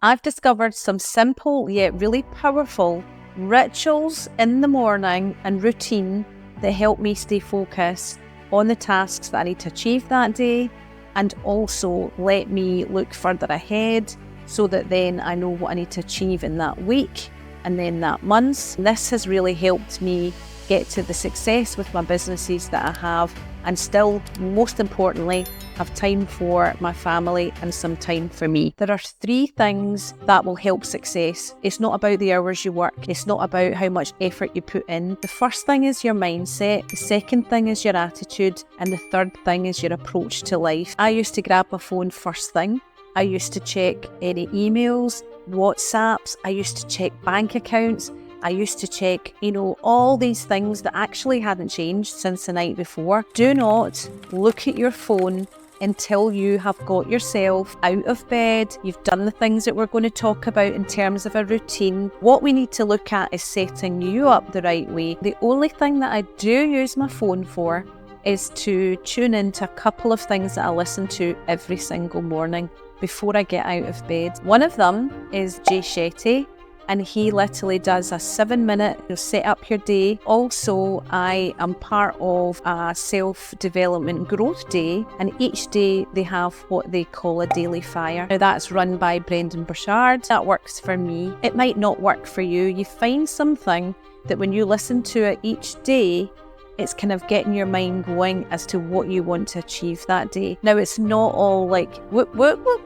I've discovered some simple yet really powerful rituals in the morning and routine that help me stay focused on the tasks that I need to achieve that day, and also let me look further ahead so that then I know what I need to achieve in that week and then that month. This has really helped me get to the success with my businesses that I have, and still, most importantly, have time for my family and some time for me. There are 3 things that will help success. It's not about the hours you work. It's not about how much effort you put in. The first thing is your mindset. The second thing is your attitude. And the third thing is your approach to life. I used to grab my phone first thing. I used to check any emails, WhatsApps. I used to check bank accounts. I used to check, all these things that actually hadn't changed since the night before. Do not look at your phone until you have got yourself out of bed. You've done the things that we're going to talk about in terms of a routine. What we need to look at is setting you up the right way. The only thing that I do use my phone for is to tune into a couple of things that I listen to every single morning before I get out of bed. One of them is Jay Shetty, and he literally does a 7-minute set up your day. Also, I am part of a self-development growth day, and each day they have what they call a daily fire. Now that's run by Brendan Burchard. That works for me. It might not work for you. You find something that when you listen to it each day, it's kind of getting your mind going as to what you want to achieve that day. Now, it's not all like whoop, whoop, whoop,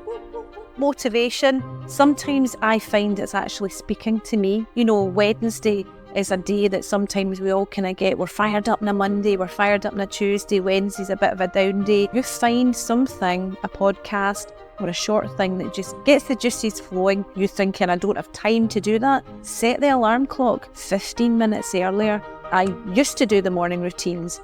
motivation. Sometimes I find it's actually speaking to me. Wednesday is a day that sometimes we all kind of get. We're fired up on a Monday, we're fired up on a Tuesday, Wednesday's a bit of a down day. You find something, a podcast or a short thing that just gets the juices flowing. You're thinking, I don't have time to do that. Set the alarm clock 15 minutes earlier. I used to do the morning routines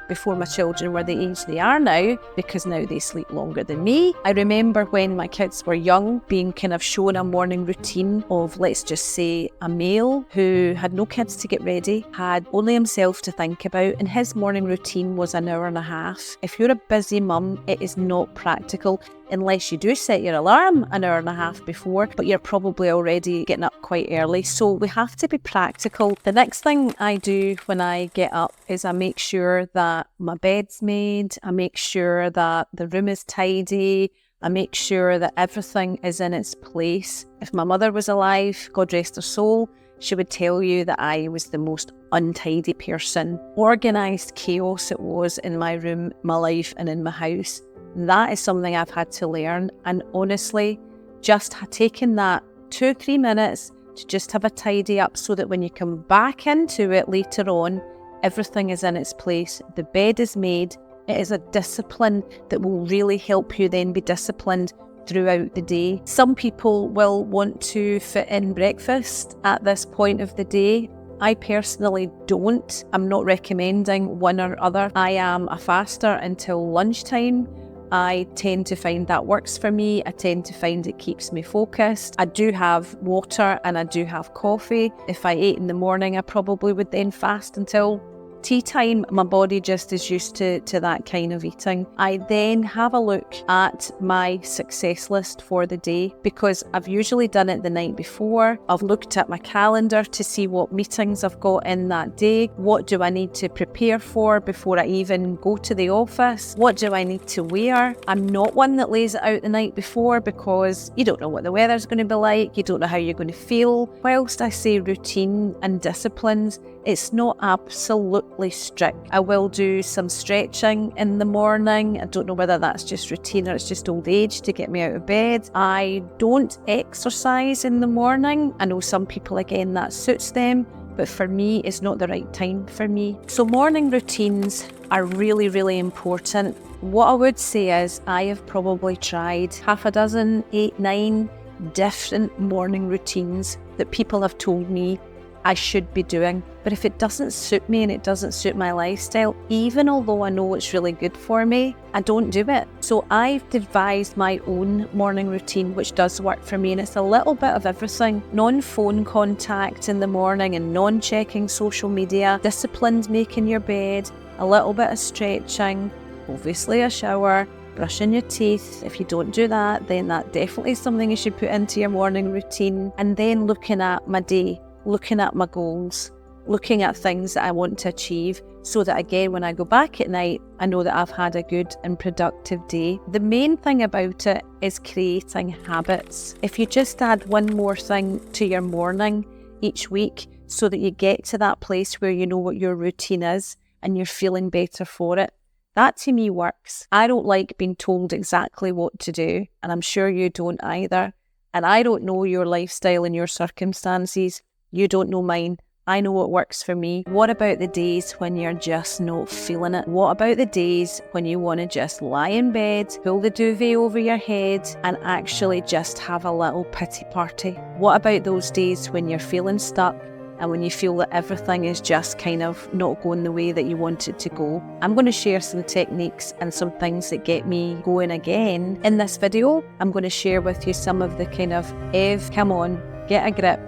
before my children were the age they are now, because now they sleep longer than me. I remember when my kids were young being kind of shown a morning routine of, let's just say, a male who had no kids to get ready, had only himself to think about, and his morning routine was an hour and a half. If you're a busy mum, it is not practical unless you do set your alarm an hour and a half before, but you're probably already getting up quite early. So we have to be practical. The next thing I do when I get up is I make sure that my bed's made, I make sure that the room is tidy, I make sure that everything is in its place. If my mother was alive, God rest her soul, she would tell you that I was the most untidy person. Organised chaos it was in my room, my life, and in my house. That is something I've had to learn, and honestly, just taking that 2-3 minutes to just have a tidy up so that when you come back into it later on, everything is in its place. The bed is made. It is a discipline that will really help you then be disciplined throughout the day. Some people will want to fit in breakfast at this point of the day. I personally don't. I'm not recommending one or other. I am a faster until lunchtime. I tend to find that works for me. I tend to find it keeps me focused. I do have water and I do have coffee. If I ate in the morning, I probably would then fast until tea time. My body just is used to that kind of eating. I then have a look at my success list for the day, because I've usually done it the night before. I've looked at my calendar to see what meetings I've got in that day. What do I need to prepare for before I even go to the office? What do I need to wear? I'm not one that lays it out the night before, because you don't know what the weather's going to be like. You don't know how you're going to feel. Whilst I say routine and disciplines, it's not absolutely strict. I will do some stretching in the morning. I don't know whether that's just routine or it's just old age to get me out of bed. I don't exercise in the morning. I know some people, again, that suits them, but for me, it's not the right time for me. So morning routines are really, really important. What I would say is I have probably tried 6, 8, 9 different morning routines that people have told me I should be doing. But if it doesn't suit me and it doesn't suit my lifestyle, even although I know it's really good for me, I don't do it. So I've devised my own morning routine, which does work for me. And it's a little bit of everything. Non-phone contact in the morning and non-checking social media, disciplined making your bed, a little bit of stretching, obviously a shower, brushing your teeth. If you don't do that, then that definitely is something you should put into your morning routine. And then looking at my day, looking at my goals, looking at things that I want to achieve, so that again, when I go back at night, I know that I've had a good and productive day. The main thing about it is creating habits. If you just add one more thing to your morning each week, so that you get to that place where you know what your routine is and you're feeling better for it, that to me works. I don't like being told exactly what to do, and I'm sure you don't either. And I don't know your lifestyle and your circumstances. You don't know mine. I know what works for me. What about the days when you're just not feeling it? What about the days when you want to just lie in bed, pull the duvet over your head and actually just have a little pity party? What about those days when you're feeling stuck and when you feel that everything is just kind of not going the way that you want it to go? I'm going to share some techniques and some things that get me going again. In this video, I'm going to share with you some of the kind of, Ev, come on, get a grip,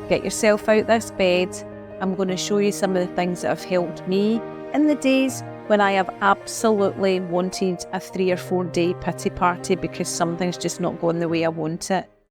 get yourself out this bed. I'm going to show you some of the things that have helped me in the days when I have absolutely wanted a 3 or 4 day pity party because something's just not going the way I want it.